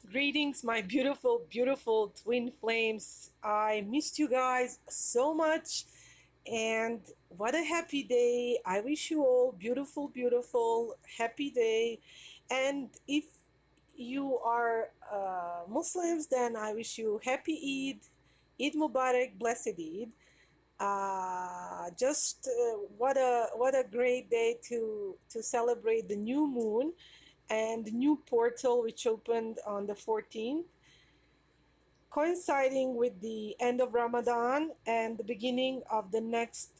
Greetings, my beautiful, beautiful twin flames. I missed you guys so much, and what a happy day. I wish you all beautiful, beautiful, happy day. And if you are Muslims, then I wish you happy Eid, Eid Mubarak, blessed Eid. Just what a great day to celebrate the new moon and the new portal which opened on the 14th, coinciding with the end of Ramadan and the beginning of the next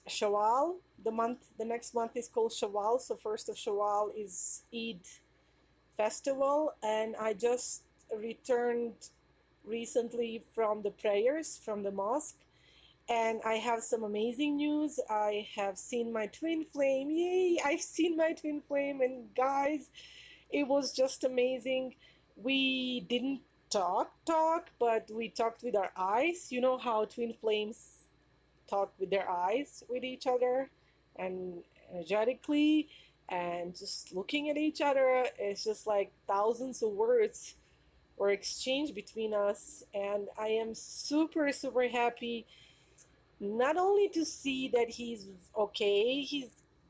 Shawwal. The next month is called Shawwal, so first of Shawwal is Eid festival, and I just returned recently from the prayers from the mosque. And I have some amazing news. I have seen my twin flame. Yay! I've seen my twin flame. And guys, it was just amazing. We didn't talk, but we talked with our eyes. You know how twin flames talk with their eyes with each other and energetically and just looking at each other. It's just like thousands of words were exchanged between us. And I am super, super happy not only to see that he's okay.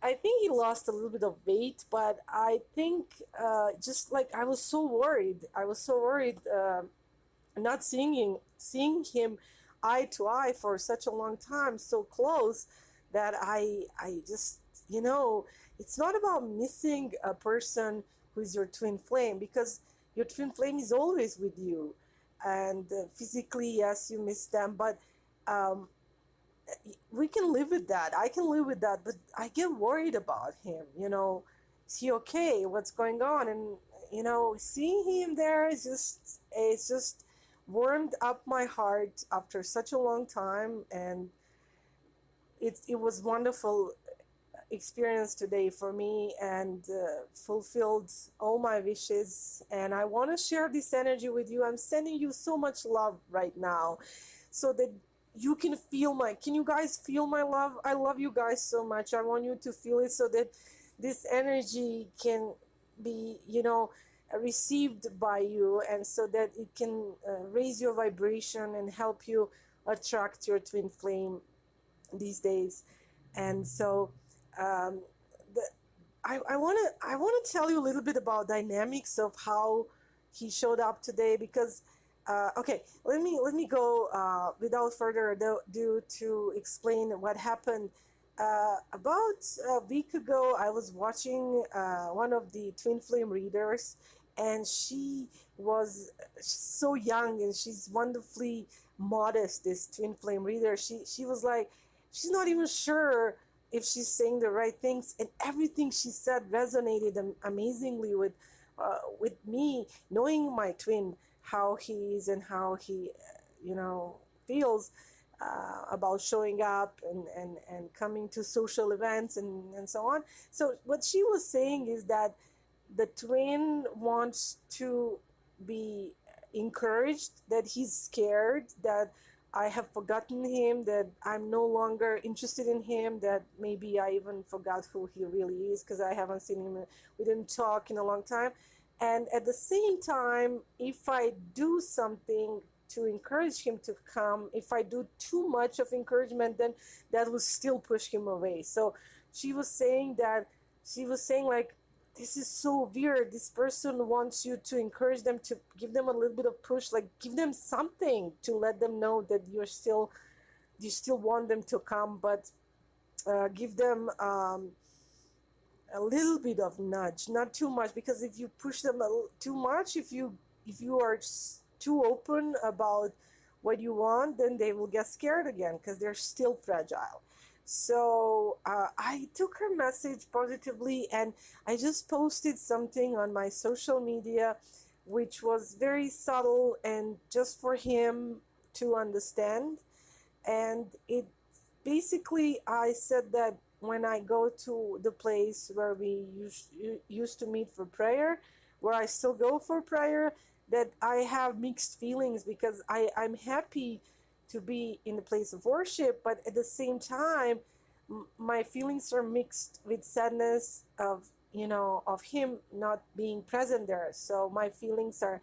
I think he lost a little bit of weight, but I think just like I was so worried. I was so worried not seeing him eye to eye for such a long time, so close, that I just, it's not about missing a person who is your twin flame, because your twin flame is always with you, and physically, yes, you miss them, but we can live with that. I can live with that, but I get worried about him. Is he okay? What's going on? And seeing him there is just warmed up my heart after such a long time, and it was wonderful experience today for me, and fulfilled all my wishes. And I want to share this energy with you. I'm sending you so much love right now, so that you can you guys feel my love? I love you guys so much. I want you to feel it, so that this energy can be, received by you, and so that it can raise your vibration and help you attract your twin flame these days. And so the I want to tell you a little bit about dynamics of how he showed up today, because okay, let me go without further ado to explain what happened. About a week ago, I was watching one of the twin flame readers, and she was so young, and she's wonderfully modest. This twin flame reader, she was like, she's not even sure if she's saying the right things, and everything she said resonated amazingly with me, knowing my twin, how he is and how he feels about showing up and coming to social events and so on. So what she was saying is that the twin wants to be encouraged, that he's scared that I have forgotten him, that I'm no longer interested in him, that maybe I even forgot who he really is, because I haven't seen him, we didn't talk in a long time. And at the same time, if I do something to encourage him to come, if I do too much of encouragement, then that will still push him away. So she was saying like, this is so weird. This person wants you to encourage them, to give them a little bit of push, like give them something to let them know that you still want them to come, but give them a little bit of nudge, not too much, because if you push them too much, if you are too open about what you want, then they will get scared again, because they're still fragile. So I took her message positively, and I just posted something on my social media which was very subtle and just for him to understand. And it basically, I said that when I go to the place where we used to meet for prayer, where I still go for prayer, that I have mixed feelings, because I'm happy to be in the place of worship, but at the same time, my feelings are mixed with sadness of of him not being present there. So my feelings are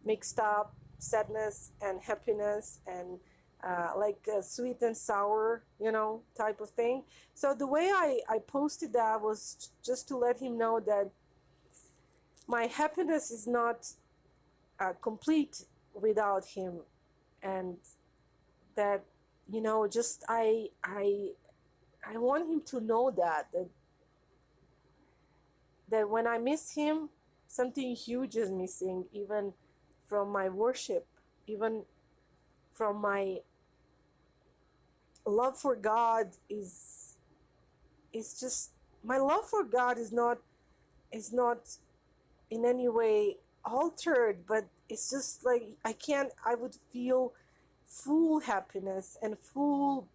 mixed up, sadness and happiness, and like sweet and sour, type of thing. So the way I posted that was just to let him know that my happiness is not complete without him, and that just I want him to know that when I miss him, something huge is missing, even from my worship, even from my love for God. Is just, my love for God is not in any way altered, but it's just like I would feel full happiness and full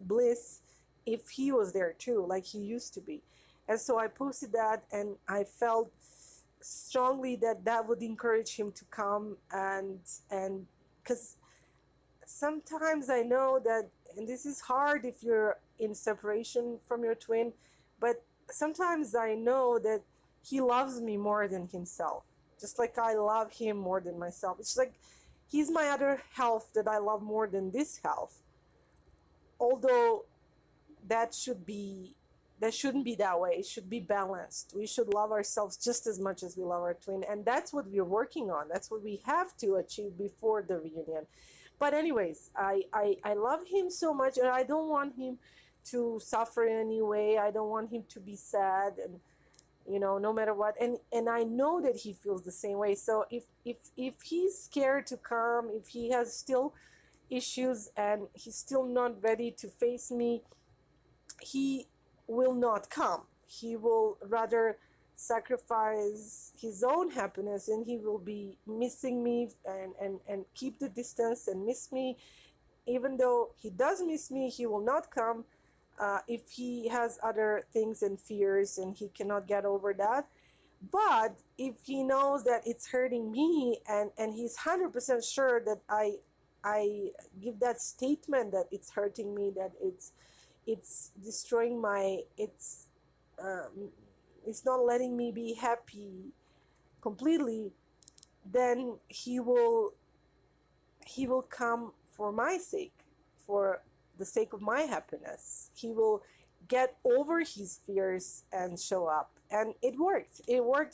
bliss if he was there too, like he used to be. And so I posted that, and I felt strongly that that would encourage him to come, and because sometimes I know that, and this is hard if you're in separation from your twin, but sometimes I know that he loves me more than himself, just like I love him more than myself. It's like he's my other half that I love more than this half. Although that shouldn't be that way. It should be balanced. We should love ourselves just as much as we love our twin, and that's what we're working on. That's what we have to achieve before the reunion. But anyways, I love him so much, and I don't want him to suffer in any way. I don't want him to be sad, and no matter what. And I know that he feels the same way. So if he's scared to come, if he has still issues and he's still not ready to face me, he will not come. He will rather sacrifice his own happiness, and he will be missing me, and keep the distance and miss me. Even though he does miss me, he will not come if he has other things and fears and he cannot get over that. But if he knows that it's hurting me, and he's 100% sure that I give that statement that it's hurting me, that it's destroying it's not letting me be happy completely, then he will come for my sake, for the sake of my happiness. He will get over his fears and show up. And it worked.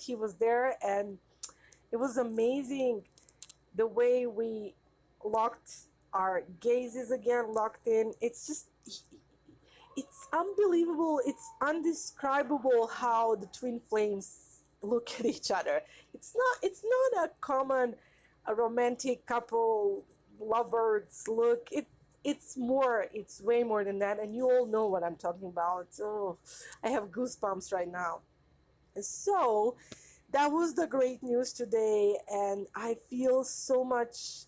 He was there, and it was amazing the way we locked our gazes again, locked in. It's unbelievable. It's undescribable how the twin flames look at each other. It's not a common romantic couple lovers look. It's way more than that, and you all know what I'm talking about. Oh, I have goosebumps right now. So that was the great news today, and I feel so much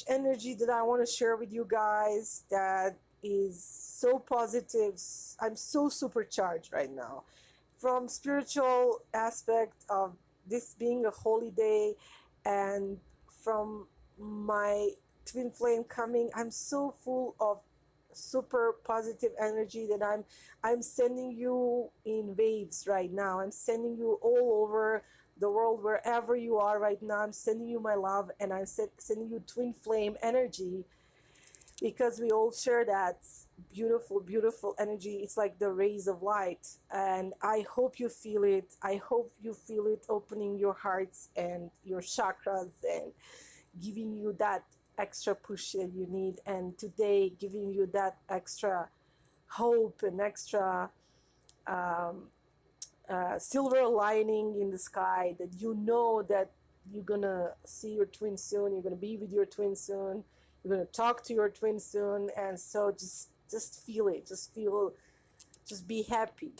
energy that I want to share with you guys, that is so positive. I'm so supercharged right now, from spiritual aspect of this being a holy day, and from my twin flame coming. I'm so full of super positive energy that I'm sending you in waves right now. I'm sending you all over the world, wherever you are right now. I'm sending you my love, and I'm sending you twin flame energy, because we all share that beautiful, beautiful energy. It's like the rays of light, and I hope you feel it. I hope you feel it opening your hearts and your chakras, and giving you that extra push that you need, and today giving you that extra hope and extra silver lining in the sky, that that you're gonna see your twin soon, you're gonna be with your twin soon, you're gonna talk to your twin soon. And so just feel it, just be happy.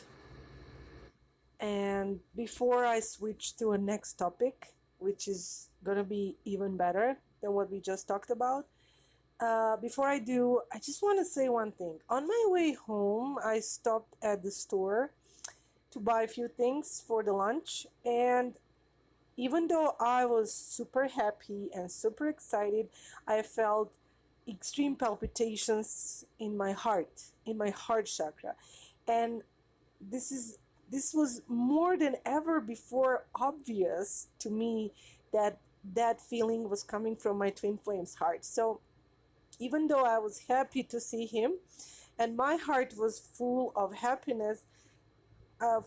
And before I switch to a next topic, which is gonna be even better than what we just talked about, before I do, I just want to say one thing. On my way home, I stopped at the store to buy a few things for the lunch, and even though I was super happy and super excited, I felt extreme palpitations in my heart chakra. And this is this was more than ever before obvious to me that that feeling was coming from my twin flame's heart. So even though I was happy to see him and my heart was full of happiness,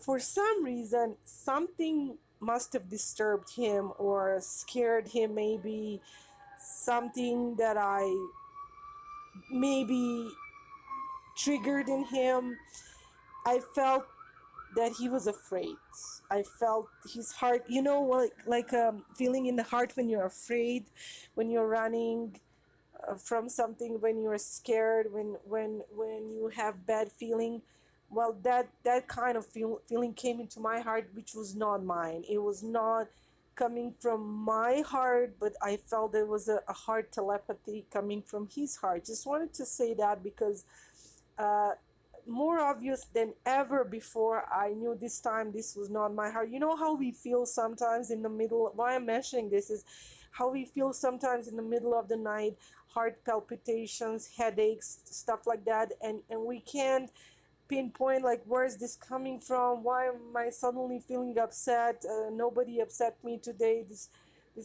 for some reason something must have disturbed him or scared him, maybe something that I maybe triggered in him. I felt that he was afraid. I felt his heart, like feeling in the heart when you're afraid, when you're running from something, when you're scared, when you have bad feeling. Well, that kind of feeling came into my heart, which was not mine. It was not coming from my heart, but I felt there was a heart telepathy coming from his heart. Just wanted to say that because uh, more obvious than ever before, I knew this time this was not my heart. You know how we feel sometimes in the middle, why I'm mentioning this is how we feel sometimes in the middle of the night, heart palpitations, headaches, stuff like that, and we can't pinpoint like where is this coming from, why am I suddenly feeling upset, nobody upset me today, this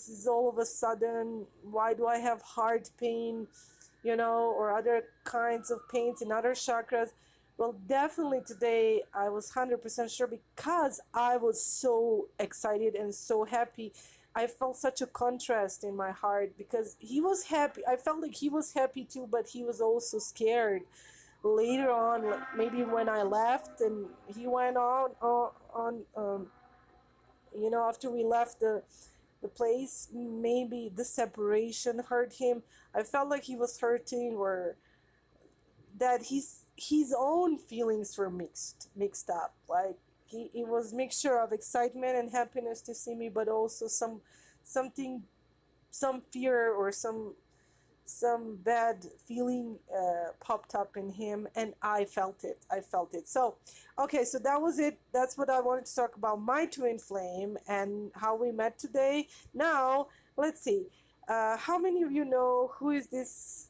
is all of a sudden, why do I have heart pain, or other kinds of pains in other chakras. Well, definitely today I was 100% sure because I was so excited and so happy. I felt such a contrast in my heart because he was happy. I felt like he was happy too, but he was also scared. Later on, maybe when I left and he went on, after we left the place, maybe the separation hurt him. I felt like he was hurting, or that his own feelings were mixed up. Like it was mixture of excitement and happiness to see me, but also something, some fear or some bad feeling popped up in him, and I felt it. So okay, so that was it. That's what I wanted to talk about, my twin flame and how we met today. Now let's see, how many of you know who is this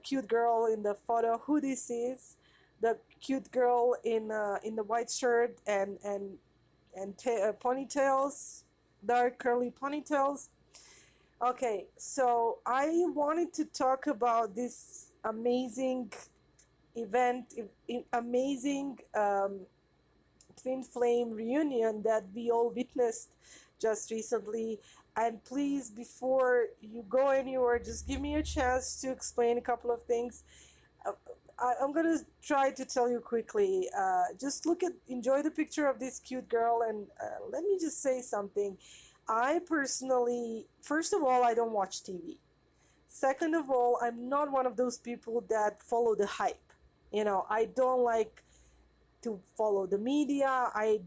cute girl in the photo? Who this is? The cute girl in the white shirt and ponytails, dark curly ponytails. Okay, so I wanted to talk about this amazing event, amazing twin flame reunion that we all witnessed just recently. And please, before you go anywhere, just give me a chance to explain a couple of things. Uh, I'm gonna try to tell you quickly. Just enjoy the picture of this cute girl, and let me just say something. I personally, first of all, I don't watch TV. Second of all, I'm not one of those people that follow the hype. I don't like to follow the media. I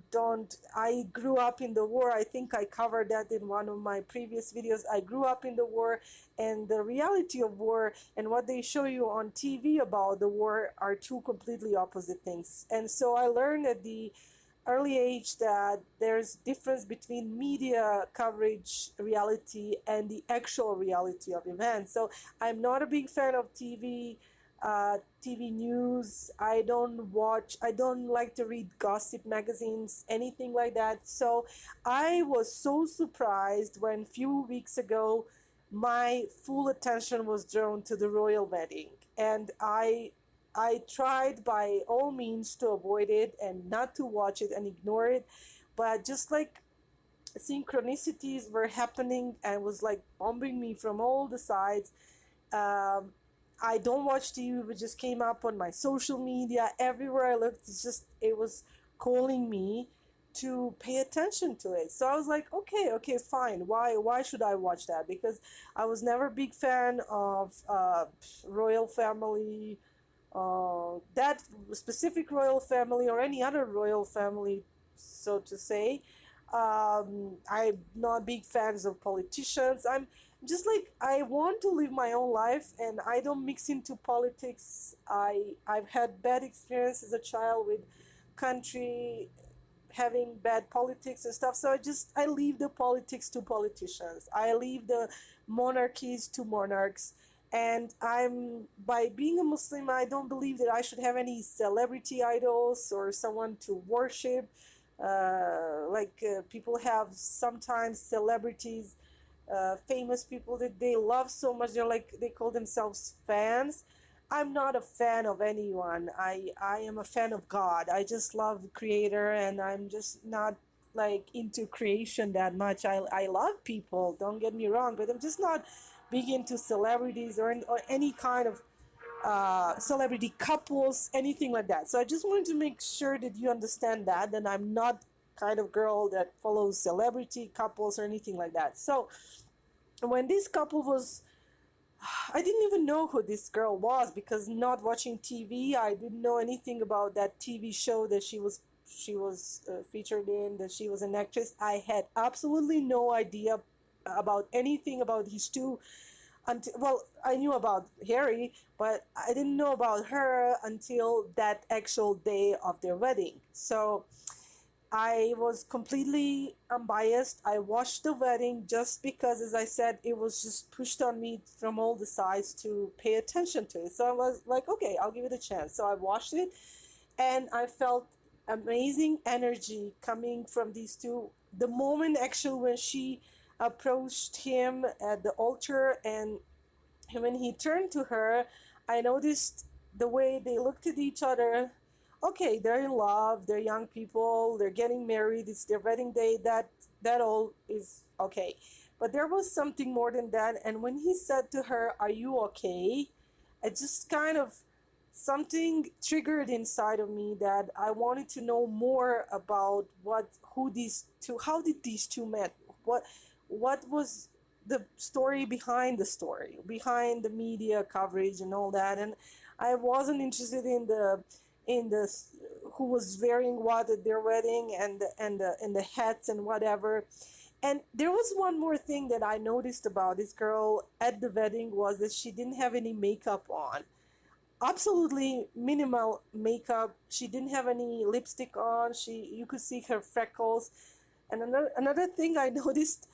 grew up in the war. I think I covered that in one of my previous videos. I grew up in the war, and the reality of war and what they show you on TV about the war are two completely opposite things. And so I learned at the early age that there's difference between media coverage reality and the actual reality of events. So I'm not a big fan of TV news. I don't like to read gossip magazines, anything like that. So I was so surprised when a few weeks ago my full attention was drawn to the royal wedding, and I tried by all means to avoid it and not to watch it and ignore it, but just like synchronicities were happening and was like bombing me from all the sides. Um, I don't watch TV, it just came up on my social media. Everywhere I looked, it was calling me to pay attention to it. So I was like, okay, fine. Why should I watch that? Because I was never a big fan of royal family, that specific royal family or any other royal family, so to say. I'm not big fans of politicians. I'm just like, I want to live my own life and I don't mix into politics. I've had bad experience as a child with country having bad politics and stuff. So I leave the politics to politicians. I leave the monarchies to monarchs. And by being a Muslim, I don't believe that I should have any celebrity idols or someone to worship. People have sometimes celebrities, famous people that they love so much, they call themselves fans. I'm not a fan of anyone. I am a fan of God. I just love the creator, and I'm just not like into creation that much. I love people, don't get me wrong, but I'm just not big into celebrities or any kind of celebrity couples, anything like that. So I just wanted to make sure that you understand that I'm not kind of girl that follows celebrity couples or anything like that. So when this couple was, I didn't even know who this girl was, because not watching TV, I didn't know anything about that TV show that she was featured in, that she was an actress. I had absolutely no idea about anything about these two until, well, I knew about Harry, but I didn't know about her until that actual day of their wedding. So I was completely unbiased. I watched the wedding just because, as I said, it was just pushed on me from all the sides to pay attention to it. So I was like, okay, I'll give it a chance. So I watched it, and I felt amazing energy coming from these two. The moment actually when she approached him at the altar, and when he turned to her, I noticed the way they looked at each other. Okay, they're in love, they're young people, they're getting married, it's their wedding day, that all is okay. But there was something more than that, and when he said to her, "Are you okay?" it just kind of, something triggered inside of me that I wanted to know more about how did these two met? What was the story behind behind the media coverage and all that. And I wasn't interested in the who was wearing what at their wedding, and the hats and whatever. And there was one more thing that I noticed about this girl at the wedding, was that she didn't have any makeup on. Absolutely minimal makeup. She didn't have any lipstick on. You could see her freckles. And another thing I noticed,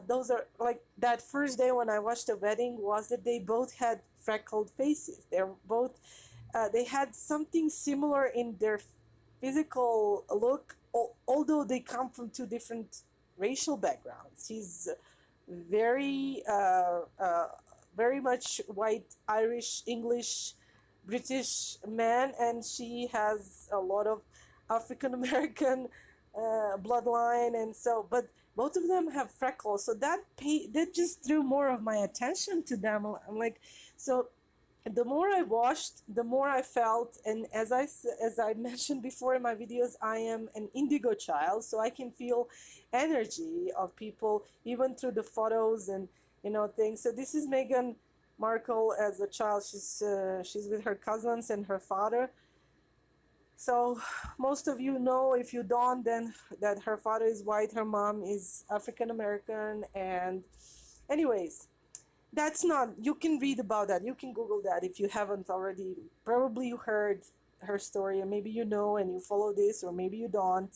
those are like that first day when I watched the wedding, was that they both had freckled faces. They had something similar in their physical look, although they come from two different racial backgrounds. He's very very much white, Irish, English, British man, and she has a lot of African American bloodline, and so, but both of them have freckles, so that just drew more of my attention to them. I'm like, so the more I watched, the more I felt. And as I mentioned before in my videos, I am an indigo child, so I can feel energy of people even through the photos and things. So this is Meghan Markle as a child. She's with her cousins and her father. So most of you know, if you don't, then that her father is white, her mom is African American. And anyways, that's not, you can read about that, you can Google that if you haven't already. Probably you heard her story, and maybe you know and you follow this, or maybe you don't.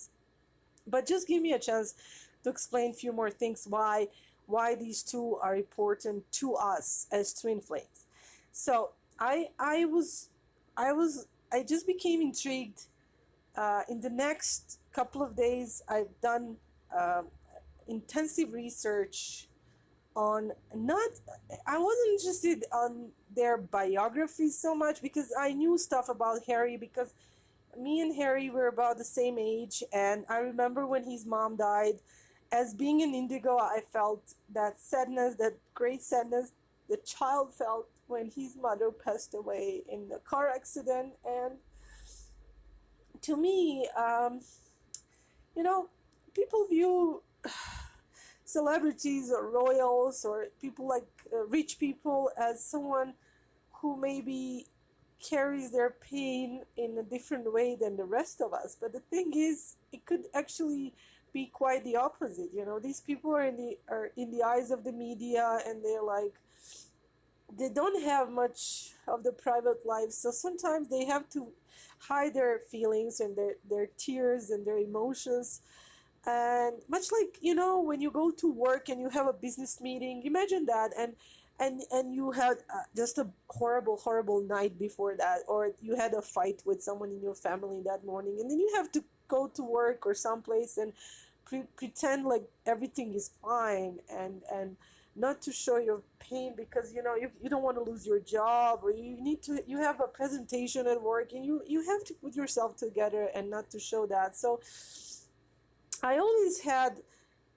But just give me a chance to explain a few more things why these two are important to us as twin flames. So I just became intrigued. In the next couple of days, I've done intensive research on, not, I wasn't interested on their biographies so much, because I knew stuff about Harry, because me and Harry were about the same age, and I remember when his mom died. As being an indigo, I felt that sadness, that great sadness the child felt when his mother passed away in a car accident. And to me, people view celebrities or royals or people like rich people as someone who maybe carries their pain in a different way than the rest of us. But the thing is, it could actually be quite the opposite. These people are in the eyes of the media, and they don't have much of the private life, so sometimes they have to hide their feelings and their tears and their emotions. And much like, when you go to work and you have a business meeting, imagine that, and and you had just a horrible night before that, or you had a fight with someone in your family that morning, and then you have to go to work or someplace and pretend like everything is fine, and not to show your pain, because you don't want to lose your job, or you have a presentation at work, and you have to put yourself together and not to show that. So I always had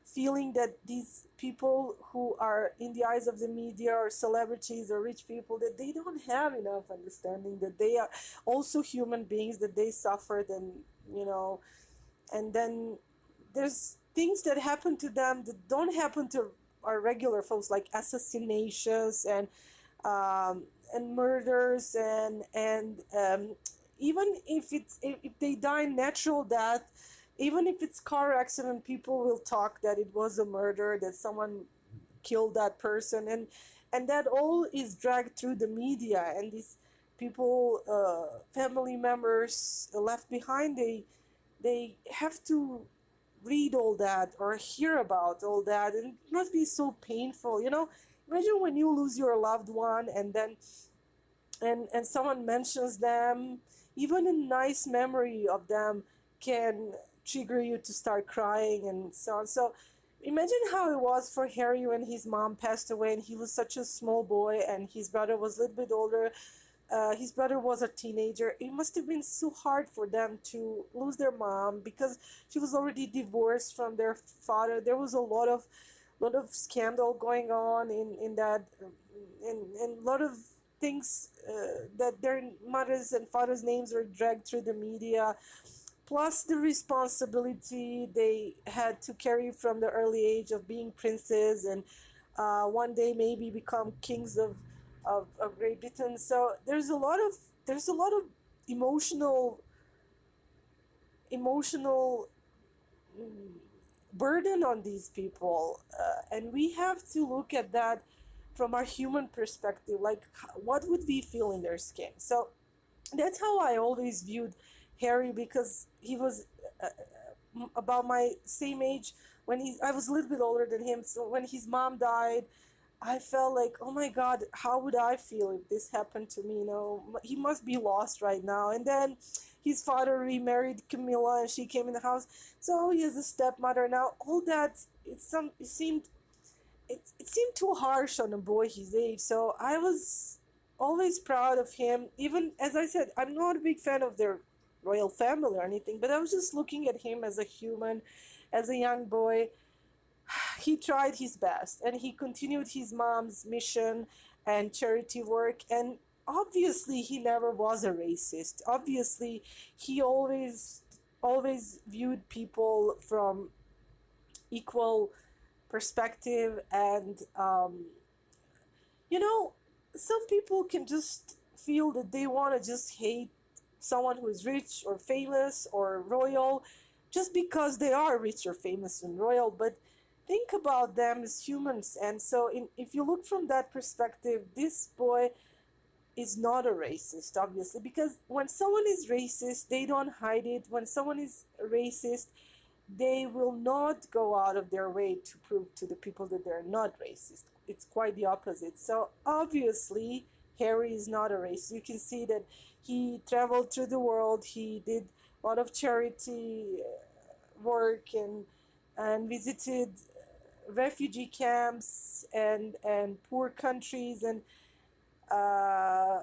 feeling that these people who are in the eyes of the media, or celebrities or rich people, that they don't have enough understanding that they are also human beings, that they suffered, and and then there's things that happen to them that don't happen to our regular folks, like assassinations um, and murders, and even if they die natural death, even if it's car accident, people will talk that it was a murder, that someone killed that person, and that all is dragged through the media, and these people, family members left behind, they have to read all that or hear about all that, and it must be so painful. Imagine when you lose your loved one, and then and someone mentions them, even a nice memory of them can trigger you to start crying and so on. So imagine how it was for Harry when his mom passed away, and he was such a small boy, and his brother was a little bit older. His brother was a teenager. It must have been so hard for them to lose their mom, because she was already divorced from their father. There was a lot of scandal going on in that, and a lot of things, that their mothers and fathers' names were dragged through the media, plus the responsibility they had to carry from the early age of being princes, and one day maybe become kings of Great Britain. So there's a lot of emotional emotional mm, burden on these people, and we have to look at that from our human perspective, like what would we feel in their skin. So that's how I always viewed Harry, because he was about my same age when I was a little bit older than him. So when his mom died, I felt like, oh my God, how would I feel if this happened to me? He must be lost right now. And then his father remarried Camilla, and she came in the house. So he has a stepmother now. All that, it seemed too harsh on a boy his age. So I was always proud of him. Even as I said, I'm not a big fan of their royal family or anything, but I was just looking at him as a human, as a young boy. He tried his best, and he continued his mom's mission and charity work, and obviously he never was a racist. Obviously he always viewed people from equal perspective, and you know some people can just feel that they want to just hate someone who is rich or famous or royal, just because they are rich or famous and royal. But think about them as humans. And so if you look from that perspective, this boy is not a racist, obviously, because when someone is racist, they don't hide it. When someone is racist, they will not go out of their way to prove to the people that they're not racist. It's quite the opposite. So obviously Harry is not a racist. You can see that he traveled through the world. He did a lot of charity work, and visited refugee camps and poor countries. And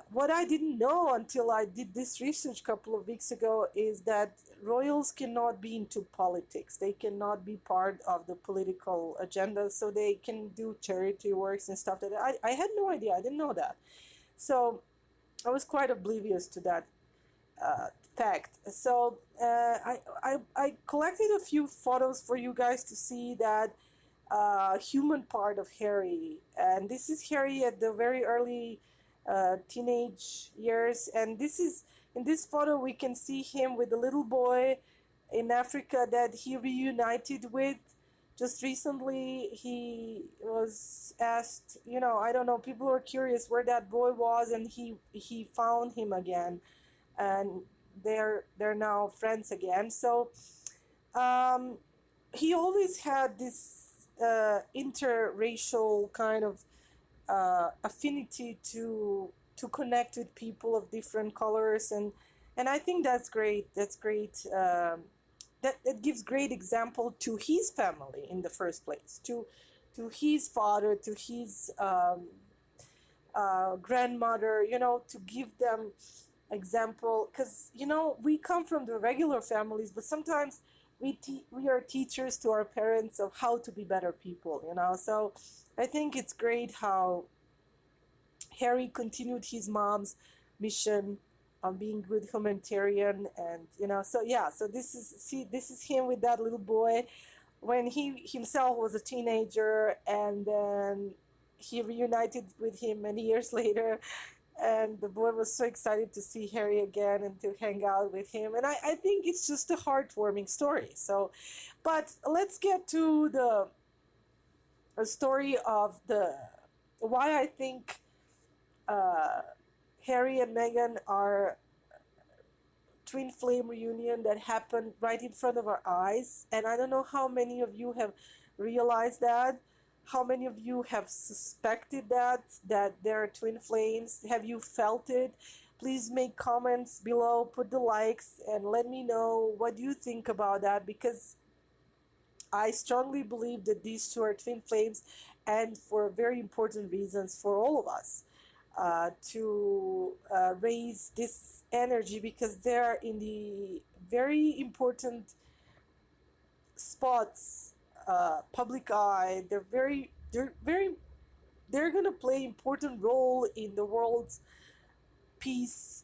what I didn't know until I did this research a couple of weeks ago is that royals cannot be into politics. They cannot be part of the political agenda, so they can do charity works and stuff like that. I had no idea. I didn't know that. So I was quite oblivious to that fact. So I collected a few photos for you guys to see that human part of Harry. And this is Harry at the very early teenage years. And in this photo, we can see him with a little boy in Africa that he reunited with. Just recently, he was asked, I don't know, people were curious where that boy was, and he found him again, and they're now friends again. So he always had this interracial kind of affinity to connect with people of different colors, and I think that's great. That's great. That gives great example to his family in the first place, to his father, to his grandmother, you know, to give them example, because you know we come from the regular families, but sometimes we are teachers to our parents of how to be better people, you know. So I think it's great how Harry continued his mom's mission of being good humanitarian, and you know, so yeah, so this is him with that little boy when he himself was a teenager, and then he reunited with him many years later, and the boy was so excited to see Harry again and to hang out with him. And I think it's just a heartwarming story. So, but let's get to the story of the why I think Harry and Meghan are twin flame reunion that happened right in front of our eyes. And I don't know how many of you have realized that. How many of you have suspected that there are twin flames? Have you felt it? Please make comments below, put the likes, and let me know what you think about that, because I strongly believe that these two are twin flames, and for very important reasons for all of us to raise this energy, because they're in the very important spots, public eye. They're gonna play important role in the world's peace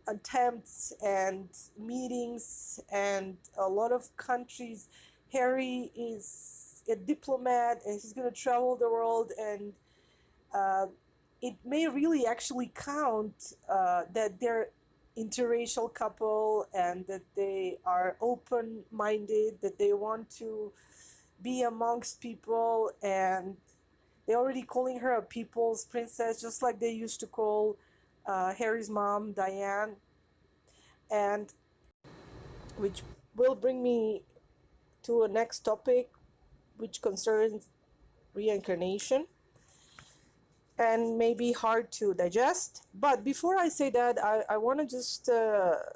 attempts and meetings, and a lot of countries. Harry is a diplomat, and he's gonna travel the world, and it may really actually count that they're interracial couple, and that they are open-minded, that they want to be amongst people, and they're already calling her a people's princess, just like they used to call Harry's mom Diane, and which will bring me to a next topic, which concerns reincarnation, and maybe hard to digest. But before I say that, I want to just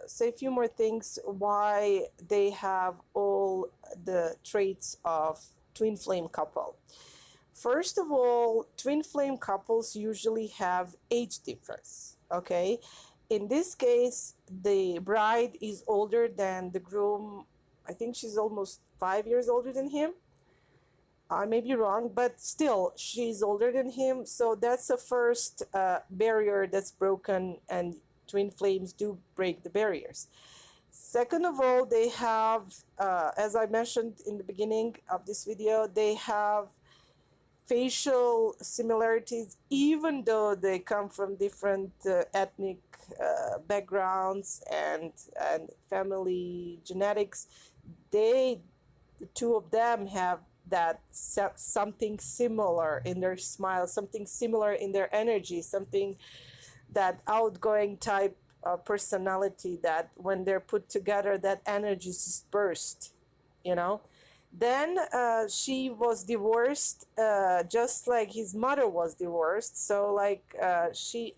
say a few more things why they have all the traits of twin flame couple. First of all, twin flame couples usually have age difference, okay? In this case, the bride is older than the groom. I think she's almost 5 years older than him. I may be wrong, but still, she's older than him. So that's the first barrier that's broken, and twin flames do break the barriers. Second of all, they have, as I mentioned in the beginning of this video, they have facial similarities, even though they come from different ethnic backgrounds and family genetics. The two of them have that something similar in their smile, something similar in their energy, something, that outgoing type of personality, that when they're put together, that energy just burst, you know. Then she was divorced, just like his mother was divorced. So like she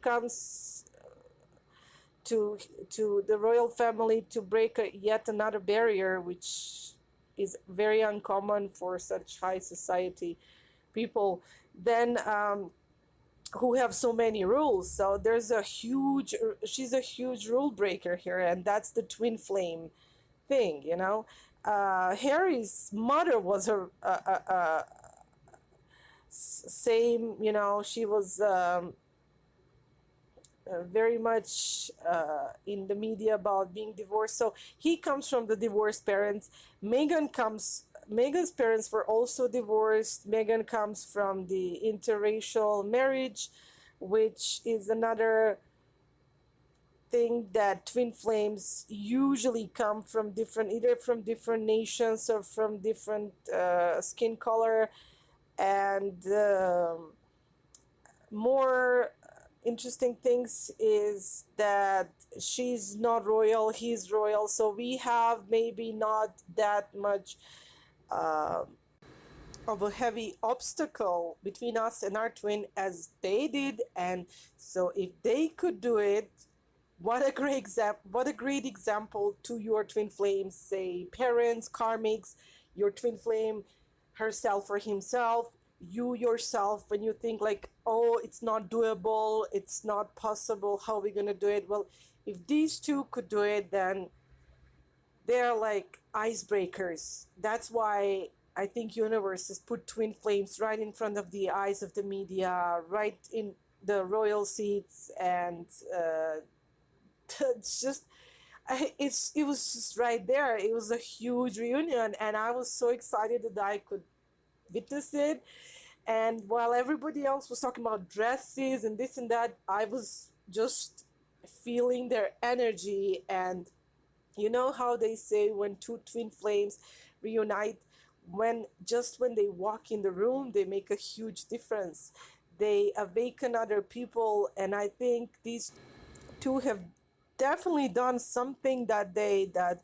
comes to the royal family to break yet another barrier, which is very uncommon for such high society people. Then who have so many rules. So she's a huge rule breaker here, and that's the twin flame thing, you know. Harry's mother was her same, you know, she was very much in the media about being divorced. So he comes from the divorced parents. Meghan's parents were also divorced. Meghan comes from the interracial marriage, which is another thing, that twin flames usually come from either from different nations or from different skin color. And more interesting things is that she's not royal, he's royal, so we have maybe not that much of a heavy obstacle between us and our twin as they did. And so if they could do it, what a great example to your twin flames, say parents, karmics, your twin flame herself or himself, you yourself, when you think like, oh, it's not doable, it's not possible, how are we going to do it? Well, if these two could do it, then they're like icebreakers. That's why I think universe has put twin flames right in front of the eyes of the media, right in the royal seats, and it's just it was just right there. It was a huge reunion, and I was so excited that I could witness it. And while everybody else was talking about dresses and this and that, I was just feeling their energy. And you know how they say when two twin flames reunite, when they walk in the room, they make a huge difference. They awaken other people, and I think these two have definitely done something that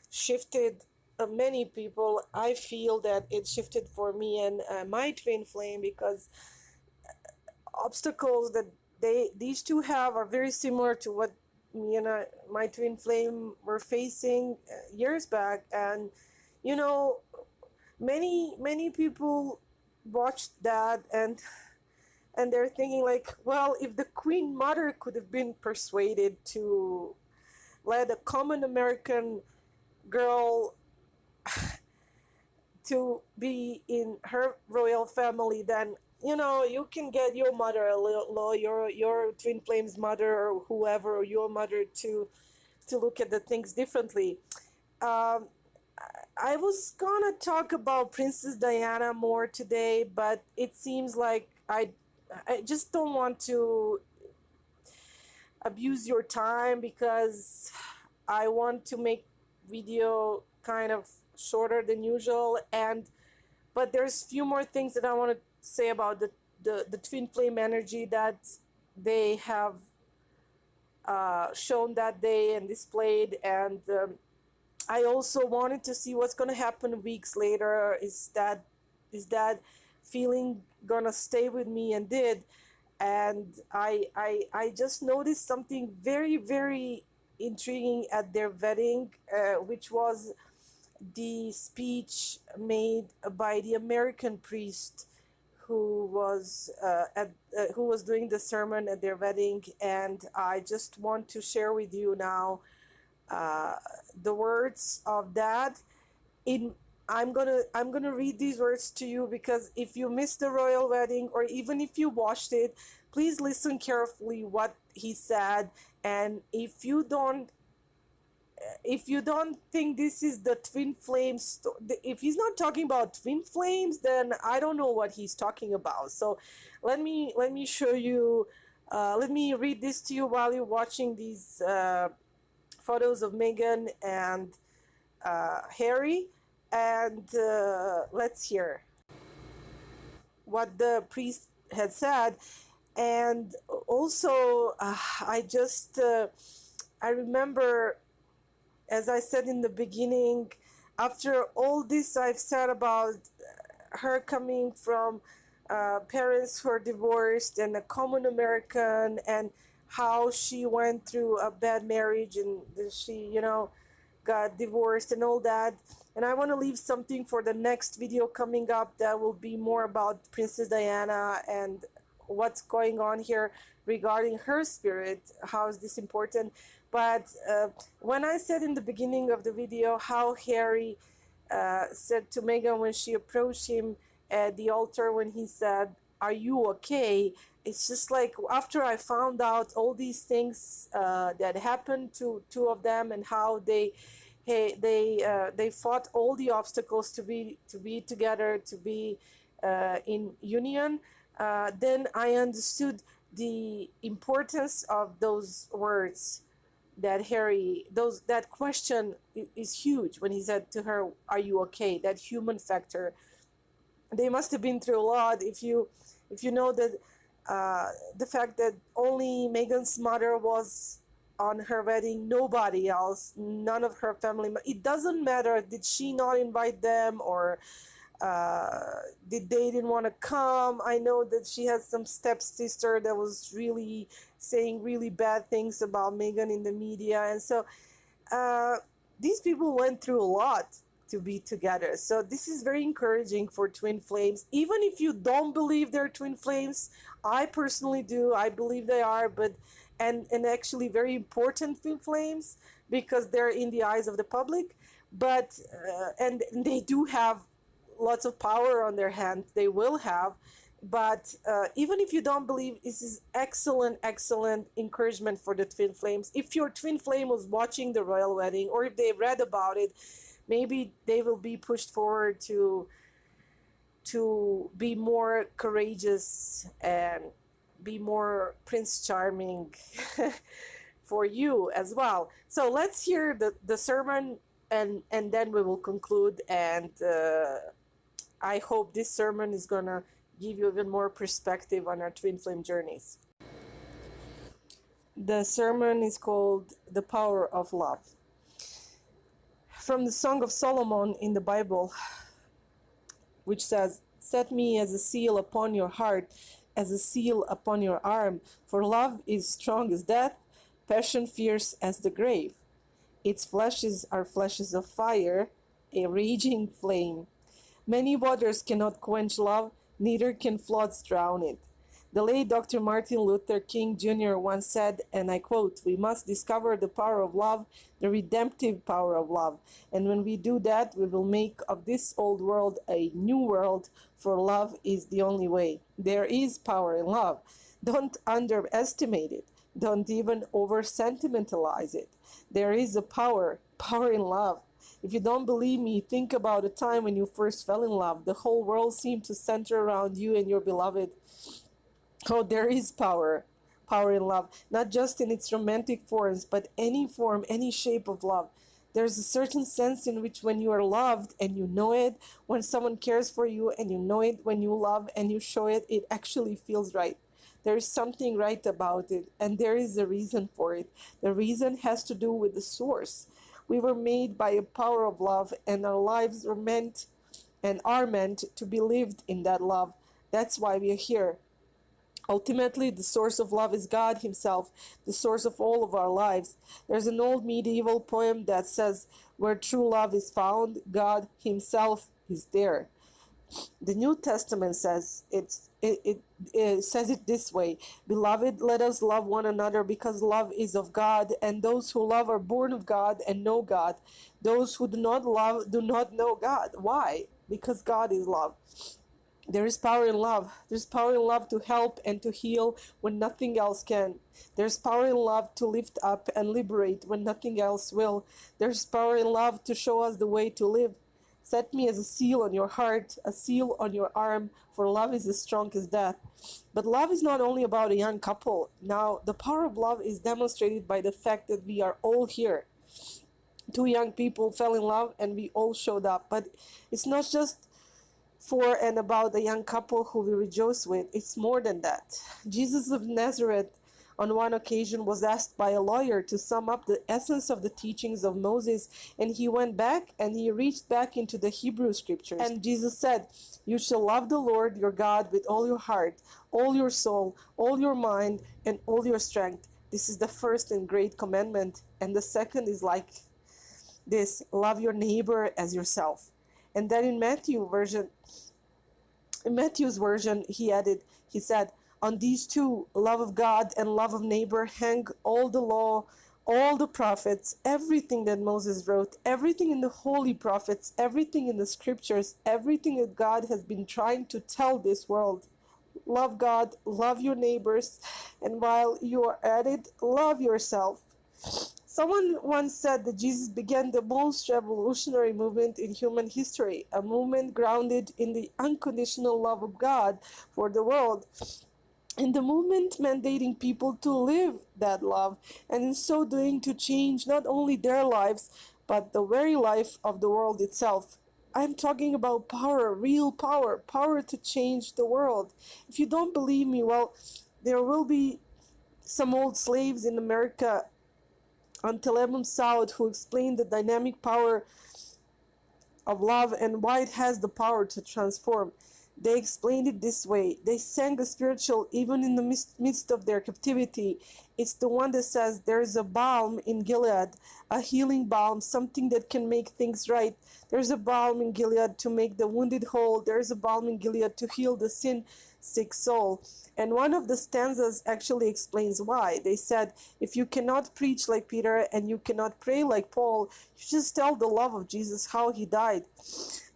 shifted many people. I feel that it shifted for me and my twin flame, because obstacles that these two have are very similar to what me and my twin flame were facing years back. And you know, many people watched that, and they're thinking like, well, if the Queen Mother could have been persuaded to let a common American girl to be in her royal family, then you know, you can get your mother, your twin flame's mother, or whoever, or your mother, to look at the things differently. I was gonna talk about Princess Diana more today, but it seems like I just don't want to abuse your time, because I want to make video kind of shorter than usual. But there's few more things that I want to say about the twin flame energy that they have shown that day and displayed. And I also wanted to see what's going to happen weeks later. Is that feeling gonna stay with me? And did. And I just noticed something very, very intriguing at their wedding, which was the speech made by the American priest who was doing the sermon at their wedding. And I just want to share with you now the words of that. I'm gonna read these words to you, because if you missed the royal wedding, or even if you watched it, please listen carefully what he said. And if you don't think this is the twin flames, if he's not talking about twin flames, then I don't know what he's talking about. So let me show you, let me read this to you while you're watching these photos of Meghan and Harry. And let's hear what the priest had said. And also, I remember, as I said in the beginning, after all this I've said about her coming from parents who are divorced and a common American, and how she went through a bad marriage, and she, you know, got divorced and all that. And I want to leave something for the next video coming up that will be more about Princess Diana and what's going on here regarding her spirit. How is this important? But when I said in the beginning of the video how Harry said to Meghan when she approached him at the altar, when he said, "Are you okay?" It's just like, after I found out all these things that happened to two of them, and how they fought all the obstacles to be together, to be in union, then I understood the importance of those words that Harry, that question is huge when he said to her, "Are you okay?" That human factor. They must have been through a lot. If you know that the fact that only Meghan's mother was on her wedding, nobody else, none of her family. It doesn't matter. Did she not invite them, or they didn't want to come. I know that she has some stepsister that was really saying really bad things about Meghan in the media. And so these people went through a lot to be together. So this is very encouraging for twin flames. Even if you don't believe they're twin flames, I personally do. I believe they are, but and actually very important twin flames because they're in the eyes of the public. But and they do have lots of power on their hands. They will have. But even if you don't believe, this is excellent encouragement for the twin flames. If your twin flame was watching the royal wedding, or if they read about it, maybe they will be pushed forward to be more courageous and be more Prince Charming for you as well. So let's hear the sermon, and then we will conclude. And I hope this sermon is gonna give you even more perspective on our twin flame journeys. The sermon is called The Power of Love. From the Song of Solomon in the Bible, which says, "Set me as a seal upon your heart, as a seal upon your arm, for love is strong as death, passion fierce as the grave. Its flashes are flashes of fire, a raging flame. Many waters cannot quench love, neither can floods drown it." The late Dr. Martin Luther King Jr. once said, and I quote, "We must discover the power of love, the redemptive power of love. And when we do that, we will make of this old world a new world, for love is the only way." There is power in love. Don't underestimate it. Don't even over-sentimentalize it. There is a power in love. If you don't believe me, think about a time when you first fell in love. The whole world seemed to center around you and your beloved. Oh, there is power in love, not just in its romantic forms, but any form, any shape of love. There's a certain sense in which when you are loved and you know it, when someone cares for you and you know it, when you love and you show it, it actually feels right. There is something right about it, and there is a reason for it. The reason has to do with the source. We were made by a power of love, and our lives were meant and are meant to be lived in that love. That's why we are here. Ultimately, the source of love is God Himself, the source of all of our lives. There's an old medieval poem that says, "Where true love is found, God Himself is there." The New Testament says it says it this way: "Beloved, let us love one another, because love is of God, and those who love are born of God and know God. Those who do not love do not know God." Why? Because God is love. There is power in love. There's power in love to help and to heal when nothing else can. There's power in love to lift up and liberate when nothing else will. There's power in love to show us the way to live. Set me as a seal on your heart, a seal on your arm, for love is as strong as death. But love is not only about a young couple. Now, the power of love is demonstrated by the fact that we are all here. Two young people fell in love and we all showed up. But it's not just for and about the young couple who we rejoice with. It's more than that. Jesus of Nazareth on one occasion was asked by a lawyer to sum up the essence of the teachings of Moses, and he went back and he reached back into the Hebrew scriptures. And Jesus said, "You shall love the Lord your God with all your heart, all your soul, all your mind, and all your strength. This is the first and great commandment, and the second is like this: love your neighbor as yourself." And then in Matthew's version, he said, "On these two, love of God and love of neighbor, hang all the law, all the prophets, everything that Moses wrote, everything in the holy prophets, everything in the scriptures, everything that God has been trying to tell this world. Love God, love your neighbors, and while you are at it, love yourself." Someone once said that Jesus began the most revolutionary movement in human history, a movement grounded in the unconditional love of God for the world, and the movement mandating people to live that love, and in so doing to change not only their lives, but the very life of the world itself. I'm talking about power, real power, power to change the world. If you don't believe me, well, there will be some old slaves in America until South who explained the dynamic power of love and why it has the power to transform. They explained it this way. They sang a spiritual even in the midst of their captivity. It's the one that says there's a balm in Gilead, a healing balm, something that can make things right. There's a balm in Gilead to make the wounded whole. There's a balm in Gilead to heal the sin-sick soul. And one of the stanzas actually explains why. They said, if you cannot preach like Peter and you cannot pray like Paul, you just tell the love of Jesus, how he died.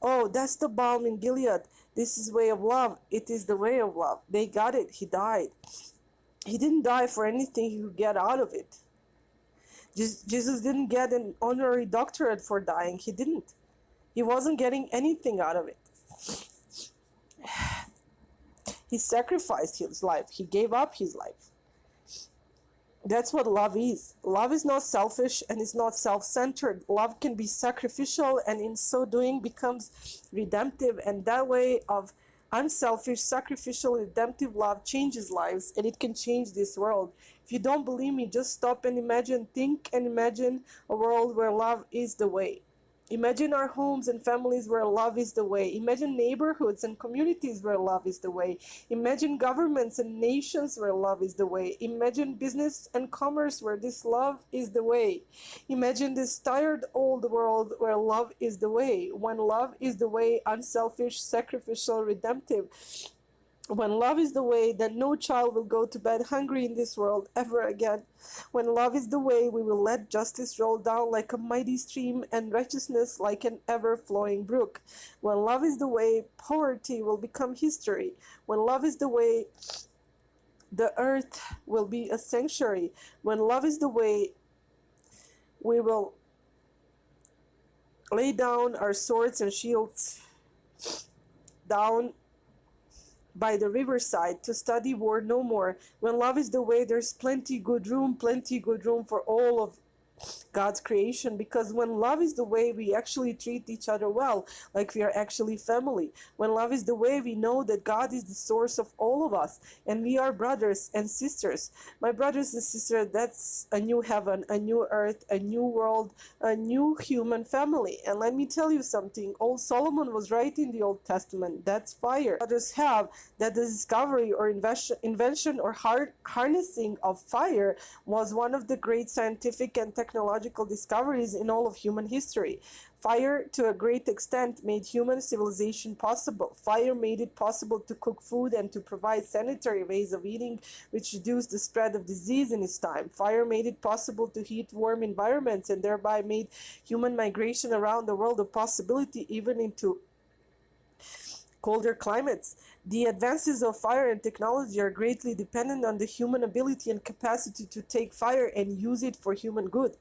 Oh, that's the balm in Gilead. This is way of love. It is the way of love. They got it. He died. He didn't die for anything he could get out of it. Jesus didn't get an honorary doctorate for dying. He didn't. He wasn't getting anything out of it. He sacrificed his life. He gave up his life. That's what love is. Love is not selfish and is not self-centered. Love can be sacrificial and in so doing becomes redemptive. And that way of unselfish, sacrificial, redemptive love changes lives, and it can change this world. If you don't believe me, just stop and imagine, think and imagine a world where love is the way. Imagine our homes and families where love is the way. Imagine neighborhoods and communities where love is the way. Imagine governments and nations where love is the way. Imagine business and commerce where this love is the way. Imagine this tired old world where love is the way. When love is the way, unselfish, sacrificial, redemptive. When love is the way, then no child will go to bed hungry in this world ever again. When love is the way, we will let justice roll down like a mighty stream and righteousness like an ever-flowing brook. When love is the way, poverty will become history. When love is the way, the earth will be a sanctuary. When love is the way, we will lay down our swords and shields down by the riverside to study war no more. When love is the way, there's plenty good room for all of God's creation, because when love is the way, we actually treat each other well, like we are actually family. When love is the way, we know that God is the source of all of us, and we are brothers and sisters. My brothers and sisters, that's a new heaven, a new earth, a new world, a new human family. And let me tell you something, old Solomon was right in the Old Testament. That's fire. Others have that the discovery or invention or harnessing of fire was one of the great scientific and technological discoveries in all of human history. Fire, to a great extent, made human civilization possible. Fire made it possible to cook food and to provide sanitary ways of eating, which reduced the spread of disease in its time. Fire made it possible to heat warm environments and thereby made human migration around the world a possibility, even into colder climates. The advances of fire and technology are greatly dependent on the human ability and capacity to take fire and use it for human good.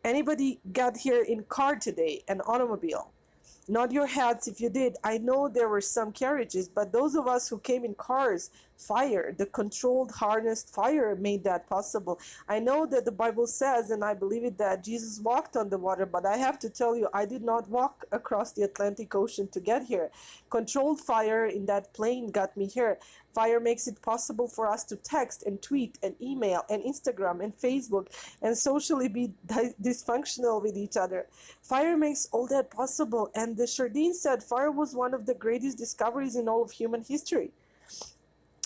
Anybody got here in car today, an automobile? Nod your heads if you did. I know there were some carriages, but those of us who came in cars, fire, the controlled, harnessed fire made that possible. I know that the Bible says, and I believe it, that Jesus walked on the water, but I have to tell you, I did not walk across the Atlantic Ocean to get here. Controlled fire in that plane got me here. Fire makes it possible for us to text and tweet and email and Instagram and Facebook and socially be dysfunctional with each other. Fire makes all that possible, and the Chardin said fire was one of the greatest discoveries in all of human history.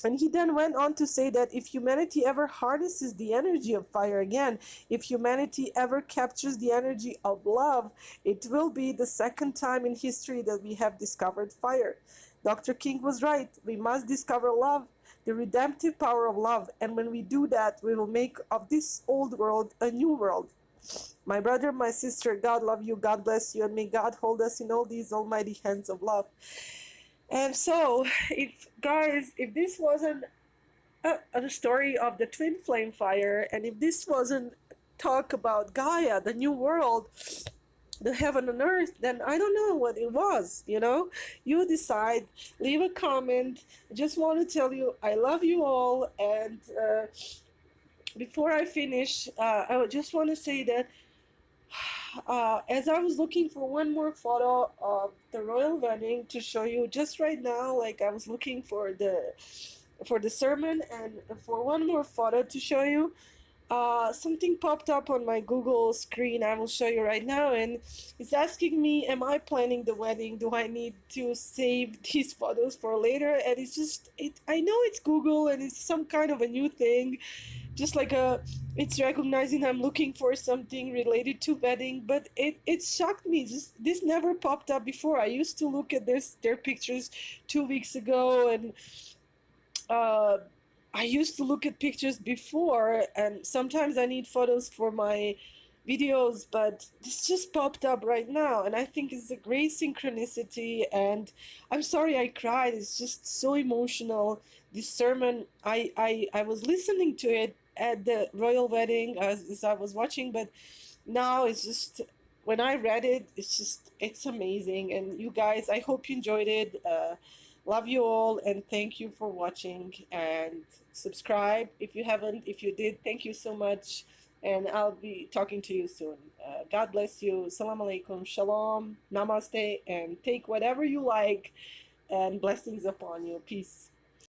And he then went on to say that if humanity ever harnesses the energy of fire again, if humanity ever captures the energy of love, it will be the second time in history that we have discovered fire. Dr. King was right. We must discover love, the redemptive power of love. And when we do that, we will make of this old world a new world. My brother, my sister, God love you, God bless you, and may God hold us in all these almighty hands of love. And so, if this wasn't a story of the twin flame fire, and if this wasn't talk about Gaia, the new world, the heaven and earth, then I don't know what it was, you know? You decide, leave a comment. I just want to tell you, I love you all, and before I finish, I just want to say that as I was looking for one more photo of the royal wedding to show you just right now, like I was looking for the sermon and for one more photo to show you, something popped up on my Google screen. I will show you right now, and it's asking me, am I planning the wedding? Do I need to save these photos for later? And it's just, I know it's Google and it's some kind of a new thing, just like it's recognizing I'm looking for something related to wedding, but it shocked me. Just this never popped up before. I used to look at their pictures 2 weeks ago, and uh, I used to look at pictures before, and sometimes I need photos for my videos, but this just popped up right now, and I think it's a great synchronicity. And I'm sorry I cried. It's just so emotional. This sermon, I was listening to it at the royal wedding as I was watching, but now it's just when I read it, it's amazing. And you guys, I hope you enjoyed it. Love you all, and thank you for watching, and subscribe if you haven't. If you did, thank you so much, and I'll be talking to you soon. God bless you. Salam alaikum, shalom, namaste, and take whatever you like, and blessings upon you. Peace.